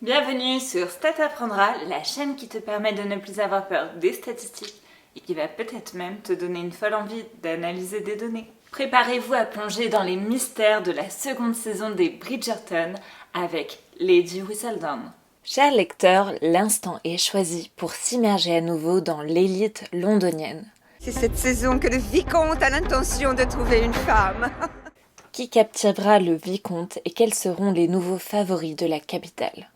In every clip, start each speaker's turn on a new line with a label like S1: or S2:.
S1: Bienvenue sur Stat Apprendra, la chaîne qui te permet de ne plus avoir peur des statistiques et qui va peut-être même te donner une folle envie d'analyser des données. Préparez-vous à plonger dans les mystères de la seconde saison des Bridgerton avec Lady Whistledown. Chers lecteurs, l'instant est choisi pour s'immerger à nouveau dans l'élite londonienne.
S2: C'est cette saison que le vicomte a l'intention de trouver une femme.
S1: Qui captivera le vicomte et quels seront les nouveaux favoris de la capitale?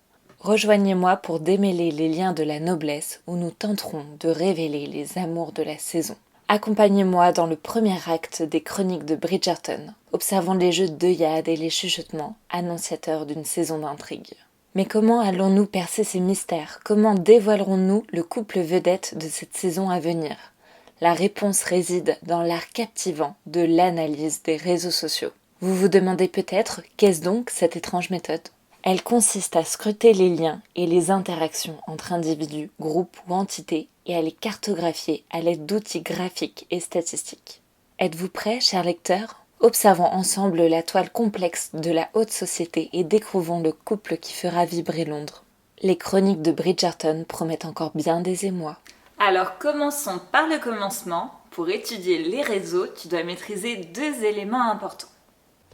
S1: Rejoignez-moi pour démêler les liens de la noblesse où nous tenterons de révéler les amours de la saison. Accompagnez-moi dans le premier acte des chroniques de Bridgerton, observant les jeux d'œillade et les chuchotements, annonciateurs d'une saison d'intrigue. Mais comment allons-nous percer ces mystères? Comment dévoilerons-nous le couple vedette de cette saison à venir? La réponse réside dans l'art captivant de l'analyse des réseaux sociaux. Vous vous demandez peut-être, qu'est-ce donc cette étrange méthode? Elle consiste à scruter les liens et les interactions entre individus, groupes ou entités et à les cartographier à l'aide d'outils graphiques et statistiques. Êtes-vous prêts, chers lecteurs? Observons ensemble la toile complexe de la haute société et découvrons le couple qui fera vibrer Londres. Les chroniques de Bridgerton promettent encore bien des émois. Alors commençons par le commencement. Pour étudier les réseaux, tu dois maîtriser deux éléments importants.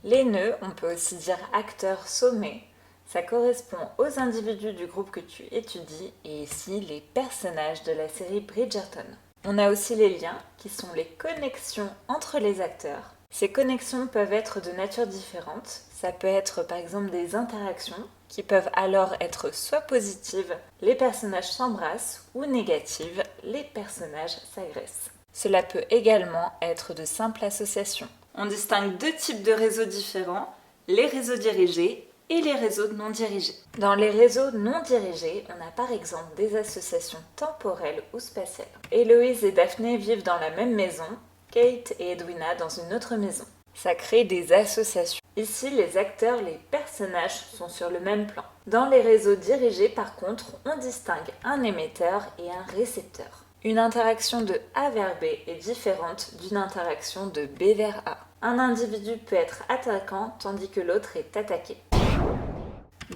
S1: Les nœuds, on peut aussi dire acteurs sommés. Ça correspond aux individus du groupe que tu étudies et ici les personnages de la série Bridgerton. On a aussi les liens qui sont les connexions entre les acteurs. Ces connexions peuvent être de nature différente. Ça peut être par exemple des interactions qui peuvent alors être soit positives, les personnages s'embrassent, ou négatives, les personnages s'agressent. Cela peut également être de simples associations. On distingue deux types de réseaux différents, les réseaux dirigés et les réseaux non dirigés. Dans les réseaux non dirigés, on a par exemple des associations temporelles ou spatiales. Héloïse et Daphné vivent dans la même maison, Kate et Edwina dans une autre maison. Ça crée des associations. Ici, les acteurs, les personnages sont sur le même plan. Dans les réseaux dirigés, par contre, on distingue un émetteur et un récepteur. Une interaction de A vers B est différente d'une interaction de B vers A. Un individu peut être attaquant tandis que l'autre est attaqué.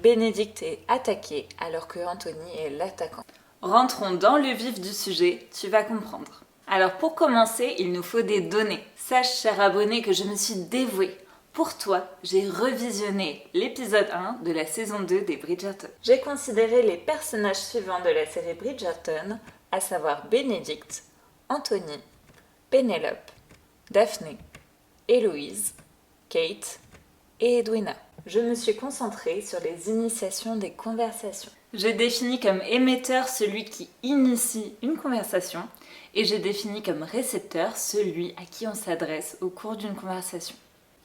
S1: Bénédicte est attaqué alors que Anthony est l'attaquant. Rentrons dans le vif du sujet, tu vas comprendre. Alors pour commencer, il nous faut des données. Sache, cher abonné, que je me suis dévouée. Pour toi, j'ai revisionné l'épisode 1 de la saison 2 des Bridgerton. J'ai considéré les personnages suivants de la série Bridgerton, à savoir Bénédicte, Anthony, Pénélope, Daphné, Héloïse, Kate et Edwina. Je me suis concentrée sur les initiations des conversations. J'ai défini comme émetteur celui qui initie une conversation et j'ai défini comme récepteur celui à qui on s'adresse au cours d'une conversation.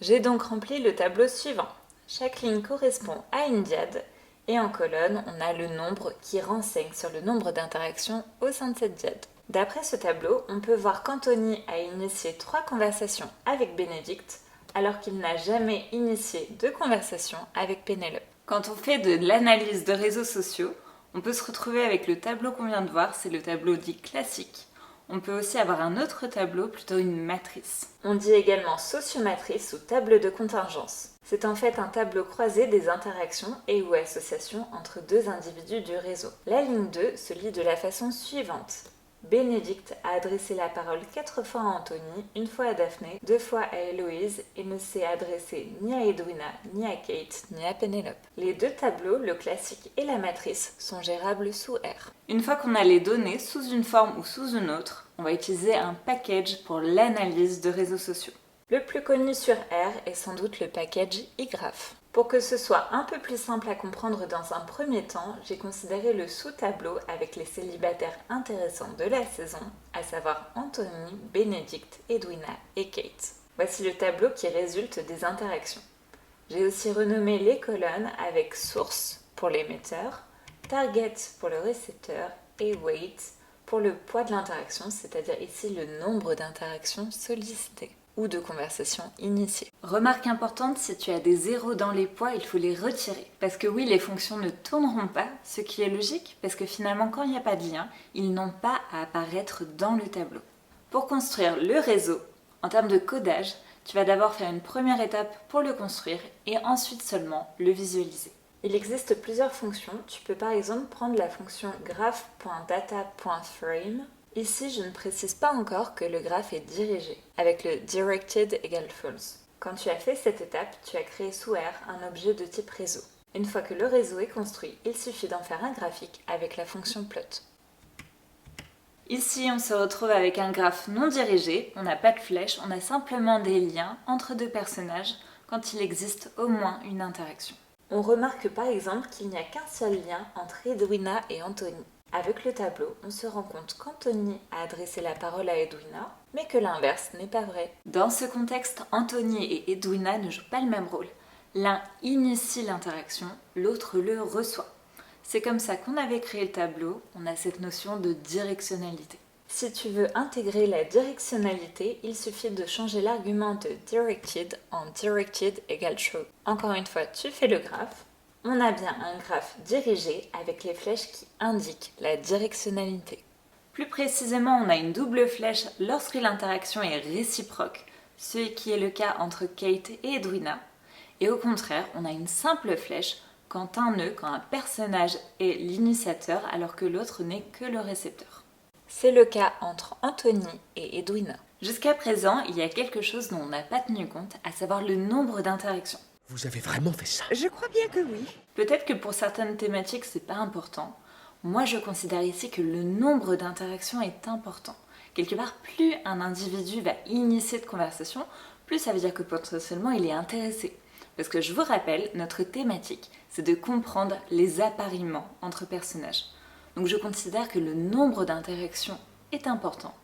S1: J'ai donc rempli le tableau suivant. Chaque ligne correspond à une diade et en colonne, on a le nombre qui renseigne sur le nombre d'interactions au sein de cette diade. D'après ce tableau, on peut voir qu'Anthony a initié 3 conversations avec Bénédicte alors qu'il n'a jamais initié de conversation avec Pénélope. Quand on fait de l'analyse de réseaux sociaux, on peut se retrouver avec le tableau qu'on vient de voir, c'est le tableau dit classique. On peut aussi avoir un autre tableau, plutôt une matrice. On dit également sociomatrice ou table de contingence. C'est en fait un tableau croisé des interactions et ou associations entre deux individus du réseau. La ligne 2 se lit de la façon suivante. Bénédicte a adressé la parole 4 fois à Anthony, 1 fois à Daphné, 2 fois à Héloïse et ne s'est adressé ni à Edwina, ni à Kate, ni à Pénélope. Les deux tableaux, le classique et la matrice, sont gérables sous R. Une fois qu'on a les données sous une forme ou sous une autre, on va utiliser un package pour l'analyse de réseaux sociaux. Le plus connu sur R est sans doute le package iGraph. Pour que ce soit un peu plus simple à comprendre dans un premier temps, j'ai considéré le sous-tableau avec les célibataires intéressants de la saison, à savoir Anthony, Bénédicte, Edwina et Kate. Voici le tableau qui résulte des interactions. J'ai aussi renommé les colonnes avec source pour l'émetteur, target pour le récepteur et weight pour le poids de l'interaction, c'est-à-dire ici le nombre d'interactions sollicitées ou de conversations initiées. Remarque importante, si tu as des zéros dans les poids, il faut les retirer. Parce que oui, les fonctions ne tourneront pas, ce qui est logique, parce que finalement, quand il n'y a pas de lien, ils n'ont pas à apparaître dans le tableau. Pour construire le réseau, en termes de codage, tu vas d'abord faire une première étape pour le construire et ensuite seulement le visualiser. Il existe plusieurs fonctions. Tu peux par exemple prendre la fonction graph.data.frame. Ici, je ne précise pas encore que le graphe est dirigé, avec le directed égale false. Quand tu as fait cette étape, tu as créé sous R un objet de type réseau. Une fois que le réseau est construit, il suffit d'en faire un graphique avec la fonction plot. Ici, on se retrouve avec un graphe non dirigé, on n'a pas de flèche, on a simplement des liens entre deux personnages quand il existe au moins une interaction. On remarque par exemple qu'il n'y a qu'un seul lien entre Edwina et Anthony. Avec le tableau, on se rend compte qu'Anthony a adressé la parole à Edwina, mais que l'inverse n'est pas vrai. Dans ce contexte, Anthony et Edwina ne jouent pas le même rôle. L'un initie l'interaction, l'autre le reçoit. C'est comme ça qu'on avait créé le tableau, on a cette notion de directionnalité. Si tu veux intégrer la directionnalité, il suffit de changer l'argument de directed en directed égale true. Encore une fois, tu fais le graphe. On a bien un graphe dirigé avec les flèches qui indiquent la directionnalité. Plus précisément, on a une double flèche lorsque l'interaction est réciproque, ce qui est le cas entre Kate et Edwina. Et au contraire, on a une simple flèche quand un personnage est l'initiateur alors que l'autre n'est que le récepteur. C'est le cas entre Anthony et Edwina. Jusqu'à présent, il y a quelque chose dont on n'a pas tenu compte, à savoir le nombre d'interactions.
S3: Vous avez vraiment fait ça?
S2: Je crois bien que oui.
S1: Peut-être que pour certaines thématiques, c'est pas important. Moi, je considère ici que le nombre d'interactions est important. Quelque part, plus un individu va initier de conversation, plus ça veut dire que potentiellement il est intéressé. Parce que je vous rappelle, notre thématique, c'est de comprendre les appariements entre personnages. Donc je considère que le nombre d'interactions est important.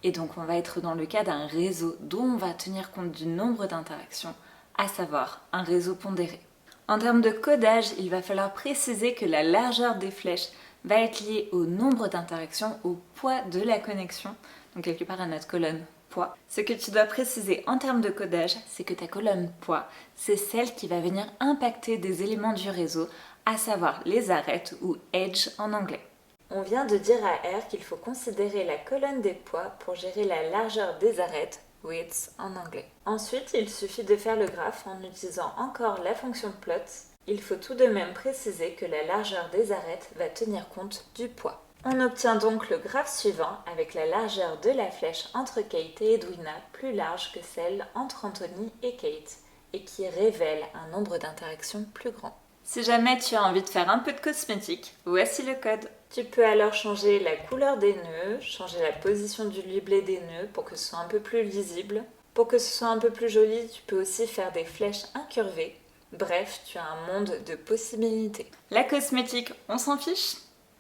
S1: Et donc on va être dans le cas d'un réseau dont on va tenir compte du nombre d'interactions, à savoir un réseau pondéré. En termes de codage, il va falloir préciser que la largeur des flèches va être liée au nombre d'interactions, au poids de la connexion, donc quelque part à notre colonne poids. Ce que tu dois préciser en termes de codage, c'est que ta colonne poids, c'est celle qui va venir impacter des éléments du réseau, à savoir les arêtes ou edge en anglais. On vient de dire à R qu'il faut considérer la colonne des poids pour gérer la largeur des arêtes, width en anglais. Ensuite, il suffit de faire le graphe en utilisant encore la fonction plot. Il faut tout de même préciser que la largeur des arêtes va tenir compte du poids. On obtient donc le graphe suivant avec la largeur de la flèche entre Kate et Edwina plus large que celle entre Anthony et Kate et qui révèle un nombre d'interactions plus grand. Si jamais tu as envie de faire un peu de cosmétique, voici le code. Tu peux alors changer la couleur des nœuds, changer la position du libellé des nœuds pour que ce soit un peu plus lisible. Pour que ce soit un peu plus joli, tu peux aussi faire des flèches incurvées. Bref, tu as un monde de possibilités. La cosmétique, on s'en fiche ?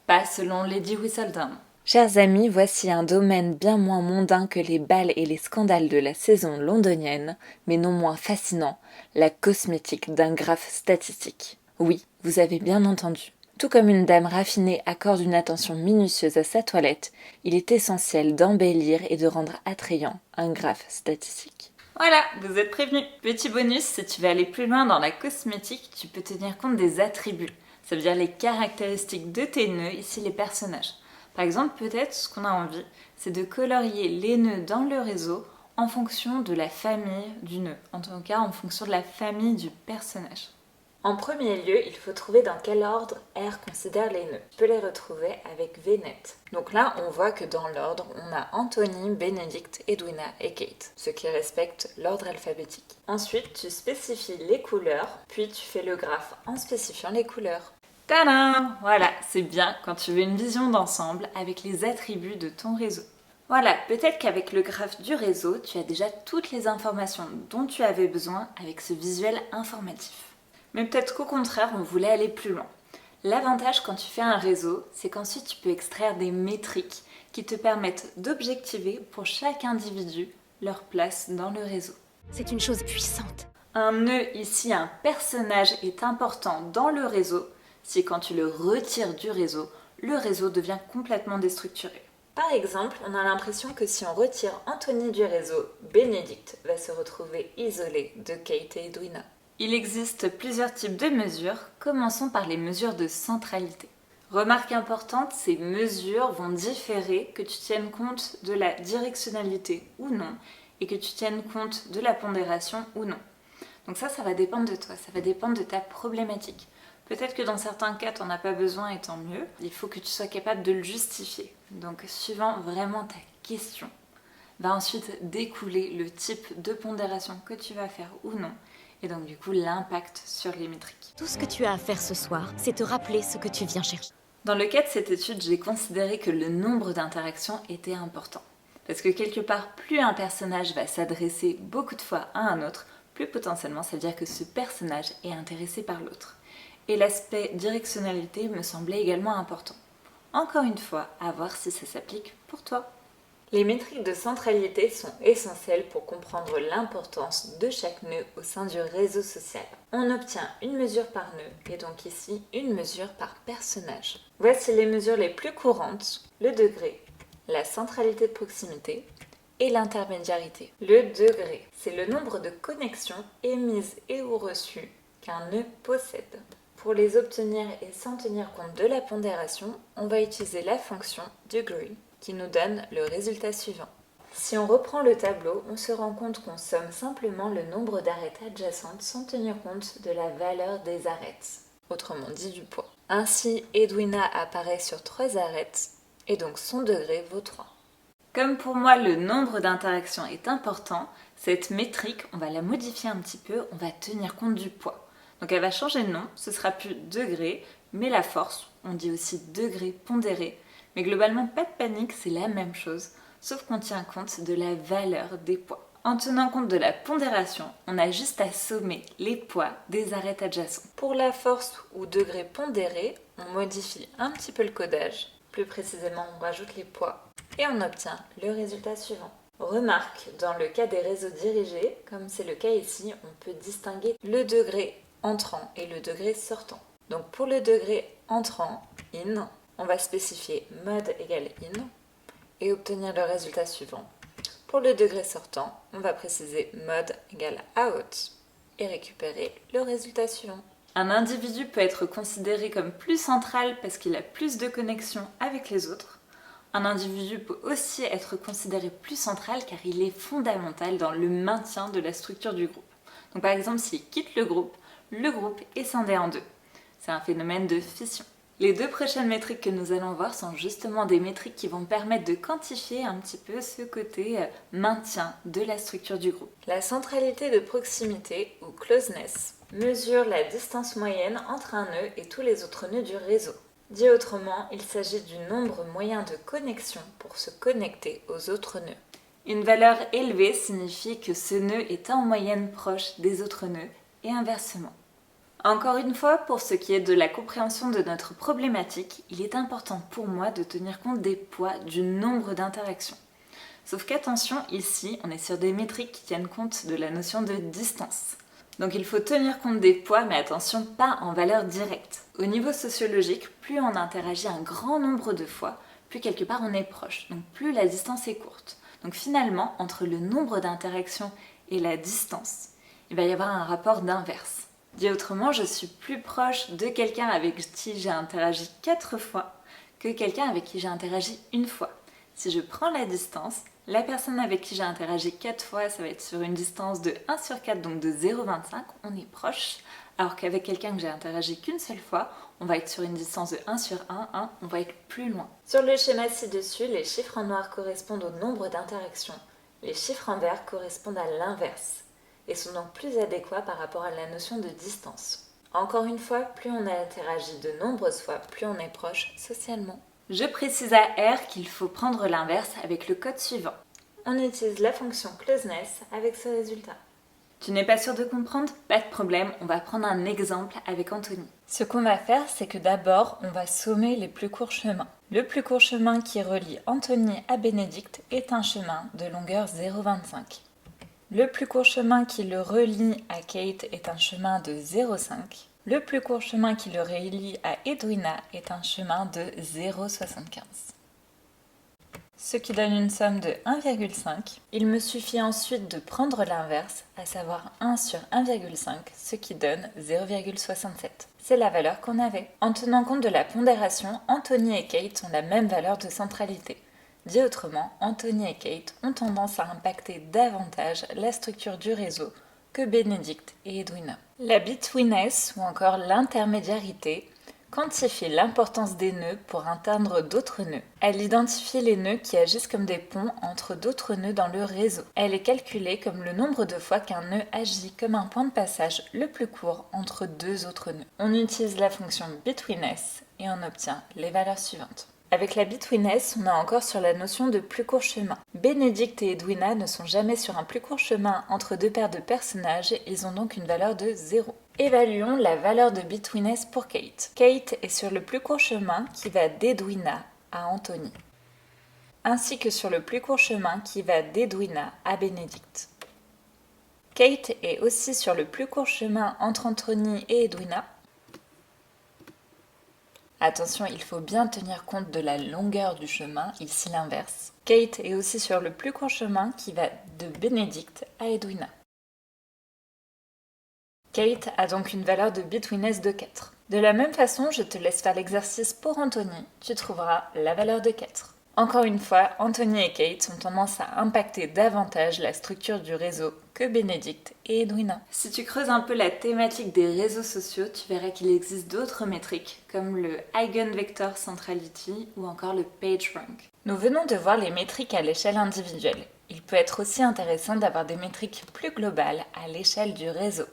S1: Pas selon Lady Whistledown. Chers amis, voici un domaine bien moins mondain que les bals et les scandales de la saison londonienne, mais non moins fascinant, la cosmétique d'un graphe statistique. Oui, vous avez bien entendu. Tout comme une dame raffinée accorde une attention minutieuse à sa toilette, il est essentiel d'embellir et de rendre attrayant un graphe statistique. Voilà, vous êtes prévenus. Petit bonus, si tu veux aller plus loin dans la cosmétique, tu peux tenir compte des attributs. Ça veut dire les caractéristiques de tes nœuds, ici les personnages. Par exemple, peut-être ce qu'on a envie, c'est de colorier les nœuds dans le réseau en fonction de la famille du nœud. En tout cas, en fonction de la famille du personnage. En premier lieu, il faut trouver dans quel ordre R considère les nœuds. Tu peux les retrouver avec VNet. Donc là, on voit que dans l'ordre, on a Anthony, Benedict, Edwina et Kate, ce qui respecte l'ordre alphabétique. Ensuite, tu spécifies les couleurs, puis tu fais le graphe en spécifiant les couleurs. Tadam! Voilà, c'est bien quand tu veux une vision d'ensemble avec les attributs de ton réseau. Voilà, peut-être qu'avec le graphe du réseau, tu as déjà toutes les informations dont tu avais besoin avec ce visuel informatif. Mais peut-être qu'au contraire, on voulait aller plus loin. L'avantage quand tu fais un réseau, c'est qu'ensuite tu peux extraire des métriques qui te permettent d'objectiver pour chaque individu leur place dans le réseau.
S4: C'est une chose puissante.
S1: Un nœud ici, un personnage est important dans le réseau si quand tu le retires du réseau, le réseau devient complètement déstructuré. Par exemple, on a l'impression que si on retire Anthony du réseau, Benedict va se retrouver isolé de Kate et Edwina. Il existe plusieurs types de mesures, commençons par les mesures de centralité. Remarque importante, ces mesures vont différer que tu tiennes compte de la directionnalité ou non, et que tu tiennes compte de la pondération ou non. Donc ça va dépendre de toi, ça va dépendre de ta problématique. Peut-être que dans certains cas, tu n'en as pas besoin et tant mieux. Il faut que tu sois capable de le justifier. Donc, suivant vraiment ta question, va ensuite découler le type de pondération que tu vas faire ou non. Et donc, du coup, l'impact sur les métriques.
S4: Tout ce que tu as à faire ce soir, c'est te rappeler ce que tu viens chercher.
S1: Dans le cas de cette étude, j'ai considéré que le nombre d'interactions était important. Parce que quelque part, plus un personnage va s'adresser beaucoup de fois à un autre, plus potentiellement ça veut dire que ce personnage est intéressé par l'autre. Et l'aspect directionnalité me semblait également important. Encore une fois, à voir si ça s'applique pour toi. Les métriques de centralité sont essentielles pour comprendre l'importance de chaque nœud au sein du réseau social. On obtient une mesure par nœud et donc ici une mesure par personnage. Voici les mesures les plus courantes, le degré, la centralité de proximité et l'intermédiarité. Le degré, c'est le nombre de connexions émises et ou reçues qu'un nœud possède. Pour les obtenir et sans tenir compte de la pondération, on va utiliser la fonction degree qui nous donne le résultat suivant. Si on reprend le tableau, on se rend compte qu'on somme simplement le nombre d'arêtes adjacentes sans tenir compte de la valeur des arêtes, autrement dit du poids. Ainsi, Edwina apparaît sur 3 arêtes et donc son degré vaut 3. Comme pour moi le nombre d'interactions est important, cette métrique, on va la modifier un petit peu, on va tenir compte du poids. Donc elle va changer de nom, ce sera plus degré, mais la force, on dit aussi degré pondéré. Mais globalement, pas de panique, c'est la même chose, sauf qu'on tient compte de la valeur des poids. En tenant compte de la pondération, on a juste à sommer les poids des arêtes adjacentes. Pour la force ou degré pondéré, on modifie un petit peu le codage. Plus précisément, on rajoute les poids et on obtient le résultat suivant. Remarque, dans le cas des réseaux dirigés, comme c'est le cas ici, on peut distinguer le degré entrant et le degré sortant. Donc pour le degré entrant, in, on va spécifier mode égale in et obtenir le résultat suivant. Pour le degré sortant, on va préciser mode égale out et récupérer le résultat suivant. Un individu peut être considéré comme plus central parce qu'il a plus de connexions avec les autres. Un individu peut aussi être considéré plus central car il est fondamental dans le maintien de la structure du groupe. Donc par exemple, s'il quitte le groupe est scindé en deux. C'est un phénomène de fission. Les 2 prochaines métriques que nous allons voir sont justement des métriques qui vont permettre de quantifier un petit peu ce côté maintien de la structure du groupe. La centralité de proximité, ou closeness, mesure la distance moyenne entre un nœud et tous les autres nœuds du réseau. Dit autrement, il s'agit du nombre moyen de connexions pour se connecter aux autres nœuds. Une valeur élevée signifie que ce nœud est en moyenne proche des autres nœuds et inversement. Encore une fois, pour ce qui est de la compréhension de notre problématique, il est important pour moi de tenir compte des poids du nombre d'interactions. Sauf qu'attention, ici, on est sur des métriques qui tiennent compte de la notion de distance. Donc il faut tenir compte des poids, mais attention, pas en valeur directe. Au niveau sociologique, plus on interagit un grand nombre de fois, plus quelque part on est proche, donc plus la distance est courte. Donc finalement, entre le nombre d'interactions et la distance, il va y avoir un rapport d'inverse. Dit autrement, je suis plus proche de quelqu'un avec qui j'ai interagi 4 fois que quelqu'un avec qui j'ai interagi une fois. Si je prends la distance, la personne avec qui j'ai interagi 4 fois, ça va être sur une distance de 1 sur 4, donc de 0,25, on est proche. Alors qu'avec quelqu'un que j'ai interagi qu'une seule fois, on va être sur une distance de 1 sur 1, on va être plus loin. Sur le schéma ci-dessus, les chiffres en noir correspondent au nombre d'interactions. Les chiffres en vert correspondent à l'inverse et sont donc plus adéquats par rapport à la notion de distance. Encore une fois, plus on a interagi de nombreuses fois, plus on est proche socialement. Je précise à R qu'il faut prendre l'inverse avec le code suivant. On utilise la fonction closeness avec ce résultat. Tu n'es pas sûr de comprendre? Pas de problème, on va prendre un exemple avec Anthony. Ce qu'on va faire, c'est que d'abord, on va sommer les plus courts chemins. Le plus court chemin qui relie Anthony à Bénédicte est un chemin de longueur 0,25. Le plus court chemin qui le relie à Kate est un chemin de 0,5. Le plus court chemin qui le relie à Edwina est un chemin de 0,75. Ce qui donne une somme de 1,5. Il me suffit ensuite de prendre l'inverse, à savoir 1 sur 1,5, ce qui donne 0,67. C'est la valeur qu'on avait. En tenant compte de la pondération, Anthony et Kate ont la même valeur de centralité. Dit autrement, Anthony et Kate ont tendance à impacter davantage la structure du réseau que Bénédicte et Edwina. La betweenness, ou encore l'intermédiarité, quantifie l'importance des nœuds pour atteindre d'autres nœuds. Elle identifie les nœuds qui agissent comme des ponts entre d'autres nœuds dans le réseau. Elle est calculée comme le nombre de fois qu'un nœud agit comme un point de passage le plus court entre deux autres nœuds. On utilise la fonction betweenness et on obtient les valeurs suivantes. Avec la betweenness, on est encore sur la notion de plus court chemin. Bénédicte et Edwina ne sont jamais sur un plus court chemin entre deux paires de personnages, ils ont donc une valeur de 0. Évaluons la valeur de betweenness pour Kate. Kate est sur le plus court chemin qui va d'Edwina à Anthony, ainsi que sur le plus court chemin qui va d'Edwina à Bénédicte. Kate est aussi sur le plus court chemin entre Anthony et Edwina. Attention, il faut bien tenir compte de la longueur du chemin, ici l'inverse. Kate est aussi sur le plus court chemin qui va de Bénédicte à Edwina. Kate a donc une valeur de betweenness de 4. De la même façon, je te laisse faire l'exercice pour Anthony, tu trouveras la valeur de 4. Encore une fois, Anthony et Kate ont tendance à impacter davantage la structure du réseau que Bénédicte et Edwina. Si tu creuses un peu la thématique des réseaux sociaux, tu verras qu'il existe d'autres métriques comme le Eigenvector Centrality ou encore le PageRank. Nous venons de voir les métriques à l'échelle individuelle. Il peut être aussi intéressant d'avoir des métriques plus globales à l'échelle du réseau.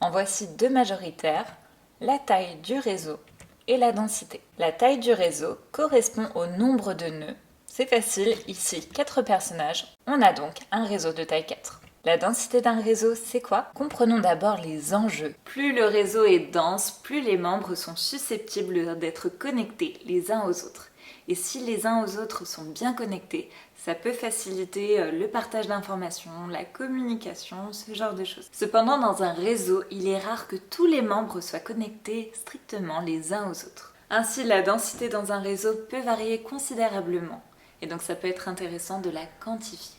S1: En voici deux majoritaires, la taille du réseau et la densité. La taille du réseau correspond au nombre de nœuds. C'est facile, ici 4 personnages, on a donc un réseau de taille 4. La densité d'un réseau, c'est quoi? Comprenons d'abord les enjeux. Plus le réseau est dense, plus les membres sont susceptibles d'être connectés les uns aux autres. Et si les uns aux autres sont bien connectés, ça peut faciliter le partage d'informations, la communication, ce genre de choses. Cependant, dans un réseau, il est rare que tous les membres soient connectés strictement les uns aux autres. Ainsi, la densité dans un réseau peut varier considérablement, et donc ça peut être intéressant de la quantifier.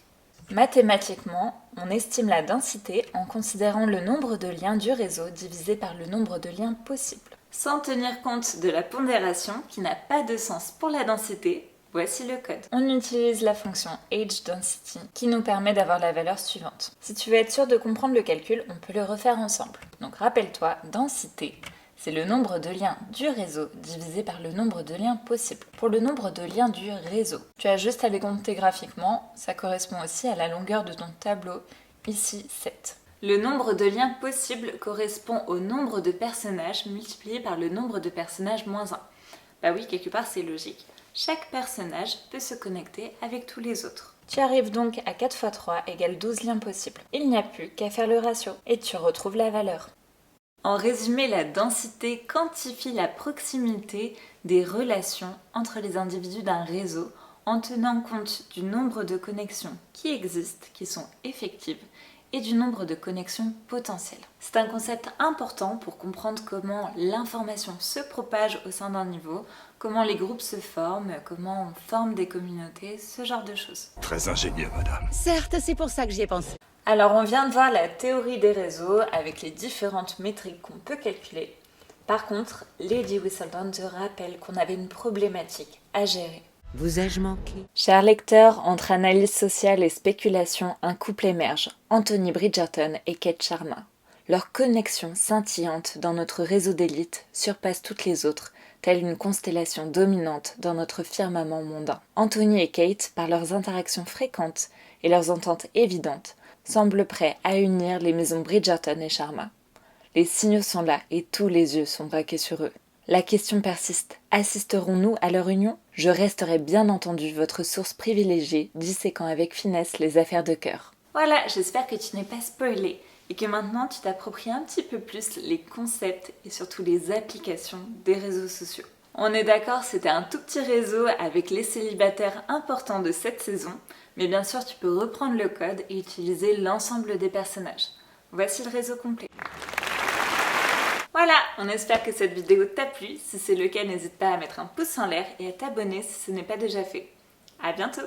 S1: Mathématiquement, on estime la densité en considérant le nombre de liens du réseau divisé par le nombre de liens possibles. Sans tenir compte de la pondération qui n'a pas de sens pour la densité, voici le code. On utilise la fonction ageDensity qui nous permet d'avoir la valeur suivante. Si tu veux être sûr de comprendre le calcul, on peut le refaire ensemble. Donc rappelle-toi, densité, c'est le nombre de liens du réseau divisé par le nombre de liens possibles. Pour le nombre de liens du réseau, tu as juste à les compter graphiquement, ça correspond aussi à la longueur de ton tableau, ici 7. Le nombre de liens possibles correspond au nombre de personnages multiplié par le nombre de personnages moins 1. Bah oui, quelque part c'est logique. Chaque personnage peut se connecter avec tous les autres. Tu arrives donc à 4 x 3 égale 12 liens possibles. Il n'y a plus qu'à faire le ratio et tu retrouves la valeur. En résumé, la densité quantifie la proximité des relations entre les individus d'un réseau en tenant compte du nombre de connexions qui existent, qui sont effectives, et du nombre de connexions potentielles. C'est un concept important pour comprendre comment l'information se propage au sein d'un niveau, comment les groupes se forment, comment on forme des communautés, ce genre de choses.
S3: Très ingénieux, madame.
S5: Certes, c'est pour ça que j'y ai pensé.
S1: Alors on vient de voir la théorie des réseaux avec les différentes métriques qu'on peut calculer. Par contre, Lady Whistledown te rappelle qu'on avait une problématique à gérer.
S5: Vous ai-je manqué?
S1: Chers lecteurs, entre analyse sociale et spéculation, un couple émerge, Anthony Bridgerton et Kate Sharma. Leur connexion scintillante dans notre réseau d'élite surpasse toutes les autres, telle une constellation dominante dans notre firmament mondain. Anthony et Kate, par leurs interactions fréquentes et leurs ententes évidentes, semblent prêts à unir les maisons Bridgerton et Sharma. Les signaux sont là et tous les yeux sont braqués sur eux. La question persiste. Assisterons-nous à leur union? Je resterai bien entendu votre source privilégiée, disséquant avec finesse les affaires de cœur. Voilà, j'espère que tu n'es pas spoilé et que maintenant tu t'appropries un petit peu plus les concepts et surtout les applications des réseaux sociaux. On est d'accord, c'était un tout petit réseau avec les célibataires importants de cette saison, mais bien sûr tu peux reprendre le code et utiliser l'ensemble des personnages. Voici le réseau complet. Voilà, on espère que cette vidéo t'a plu. Si c'est le cas, n'hésite pas à mettre un pouce en l'air et à t'abonner si ce n'est pas déjà fait. À bientôt!